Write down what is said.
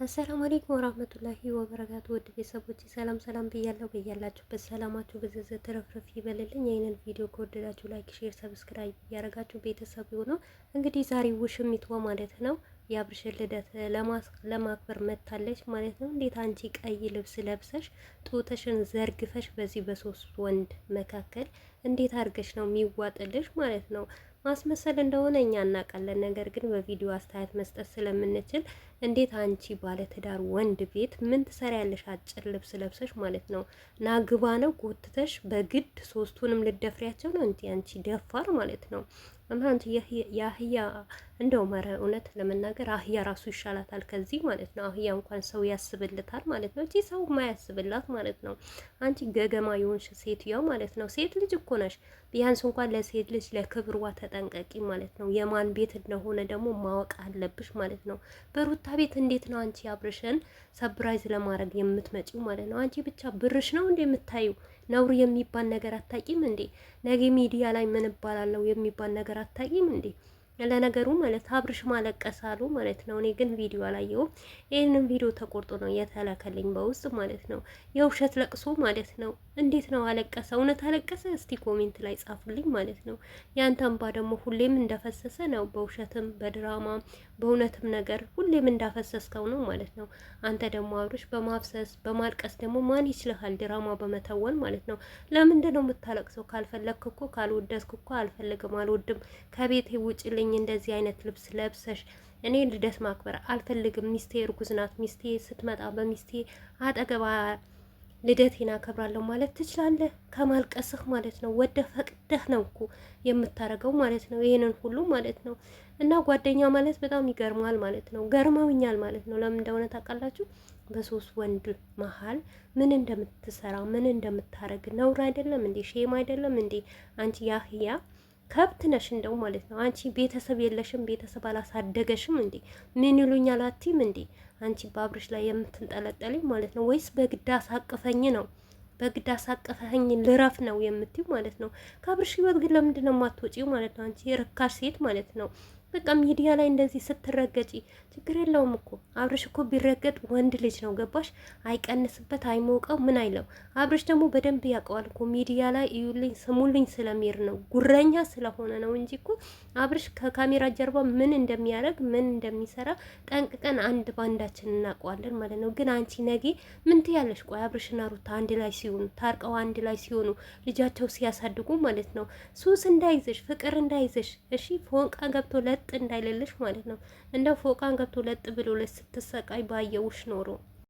አሰላሙ አለይኩም ወራህመቱላሂ ወበረካቱ። ውድ ቤተሰቦች ሰላም ሰላም ብያለሁ። በያላችሁበት ሰላማችሁ ብዝዝት ትረፍረፍ ይበልልኝ። ይህንን ቪዲዮ ከወደዳችሁ ላይክ፣ ሼር፣ ሰብስክራይብ እያደረጋችሁ ቤተሰብ ይሁኑ። እንግዲህ ዛሬ ውሽሚቷ ማለት ነው የአብርሽን ልደት ለማክበር መታለች ማለት ነው። እንዴት አንቺ ቀይ ልብስ ለብሰሽ ጡትሽን ዘርግፈሽ በዚህ በሶስት ወንድ መካከል እንዴት አድርገሽ ነው የሚዋጥልሽ ማለት ነው? ማስመሰል እንደሆነ እኛ እናውቃለን። ነገር ግን በቪዲዮ አስተያየት መስጠት ስለምንችል እንዴት አንቺ ባለትዳር ወንድ ቤት ምን ትሰሪያለሽ? አጭር ልብስ ለብሰሽ ማለት ነው። ናግባ ነው ጎትተሽ በግድ ሶስቱንም ልደፍሪያቸው ነው እንዴ? አንቺ ደፋር ማለት ነው። እና አንቺ የአህያ እንደው መረ እውነት ለመናገር አህያ ራሱ ይሻላታል ከዚህ ማለት ነው። አህያ እንኳን ሰው ያስብልታል ማለት ነው። እቺ ሰው ማያስብላት ማለት ነው። አንቺ ገገማ የሆንሽ ሴትዮ ማለት ነው። ሴት ልጅ እኮ ነሽ። ቢያንስ እንኳን ለሴት ልጅ ለክብሯ ተጠንቀቂ ማለት ነው። የማን ቤት እንደሆነ ደግሞ ማወቅ አለብሽ ማለት ነው። በሩታ ቤት እንዴት ነው አንቺ አብርሽን ሰብራይዝ ለማድረግ የምትመጪው ማለት ነው? አንቺ ብቻ ብርሽ ነው እንዴ የምታዩ? ነውር የሚባል ነገር አታቂም እንዴ? ነገ ሚዲያ ላይ ምን እባላለሁ የሚባል ነገር አታቂም እንዴ? ለነገሩ ማለት አብርሽ ማለቀሳሉ ማለት ነው። እኔ ግን ቪዲዮ አላየሁም። ይህንን ቪዲዮ ተቆርጦ ነው የተላከልኝ በውስጥ ማለት ነው። የውሸት ለቅሶ ማለት ነው። እንዴት ነው አለቀሰ? እውነት አለቀሰ? እስቲ ኮሜንት ላይ ጻፉልኝ ማለት ነው። ያንተ እንባ ደግሞ ሁሌም እንደፈሰሰ ነው። በውሸትም በድራማ በእውነትም ነገር ሁሌም እንዳፈሰስከው ነው ማለት ነው። አንተ ደግሞ አብርሽ በማፍሰስ በማልቀስ ደግሞ ማን ይችልሃል? ድራማ በመተወን ማለት ነው። ለምንድን ነው የምታለቅሰው? ካልፈለግክ እኮ ካልወደድክ እኮ አልፈልግም አልወድም ከቤቴ ውጭልኝ እንደዚህ አይነት ልብስ ለብሰሽ እኔ ልደት ማክበር አልፈልግም። ሚስቴ እርጉዝ ናት። ሚስቴ ስትመጣ በሚስቴ አጠገባ ልደቴን አከብራለሁ ማለት ትችላለህ? ከማልቀስህ ማለት ነው። ወደ ፈቅደህ ነው እኮ የምታረገው ማለት ነው። ይሄንን ሁሉ ማለት ነው። እና ጓደኛ ማለት በጣም ይገርማል ማለት ነው። ገርመውኛል ማለት ነው። ለምን እንደሆነ ታውቃላችሁ? በሶስት ወንድ መሀል ምን እንደምትሰራ ምን እንደምታረግ ነውር አይደለም እንዴ? ሼም አይደለም እንዴ? አንቺ ያህያ ከብት ነሽ እንደው ማለት ነው። አንቺ ቤተሰብ የለሽም፣ ቤተሰብ አላሳደገሽም እንዴ? ምን ይሉኛል አትይም እንዴ? አንቺ በአብርሽ ላይ የምትንጠለጠልኝ ማለት ነው። ወይስ በግድ አሳቅፈኝ ነው? በግድ አሳቅፈኝ ልረፍ ነው የምትይው ማለት ነው። ከአብርሽ ህይወት ግን ለምንድን ነው የማትወጪው ማለት ነው? አንቺ የርካሽ ሴት ማለት ነው። በቃ ሚዲያ ላይ እንደዚህ ስትረገጪ ችግር የለውም እኮ አብርሽ እኮ ቢረገጥ ወንድ ልጅ ነው ገባሽ? አይቀንስበት አይሞቀው ምን አይለው። አብርሽ ደግሞ በደንብ ያውቀዋል እኮ ሚዲያ ላይ እዩልኝ ስሙልኝ ስለሚር ነው ጉረኛ ስለሆነ ነው እንጂ እኮ አብርሽ ከካሜራ ጀርባ ምን እንደሚያደርግ ምን እንደሚሰራ ጠንቅቀን አንድ ባንዳችን እናውቀዋለን ማለት ነው። ግን አንቺ ነጌ ምን ትያለሽ? ቆይ አብርሽና ሩታ አንድ ላይ ሲሆኑ ታርቀው አንድ ላይ ሲሆኑ ልጃቸው ሲያሳድጉ ማለት ነው ሱስ እንዳይዘሽ ፍቅር እንዳይዘሽ እሺ ፎንቃ ገብቶ እንዳይለልሽ ማለት ነው። እንደው ፎቃን ገብቶ ለጥ ብሎ ስትሰቃይ ባየውሽ ኖሮ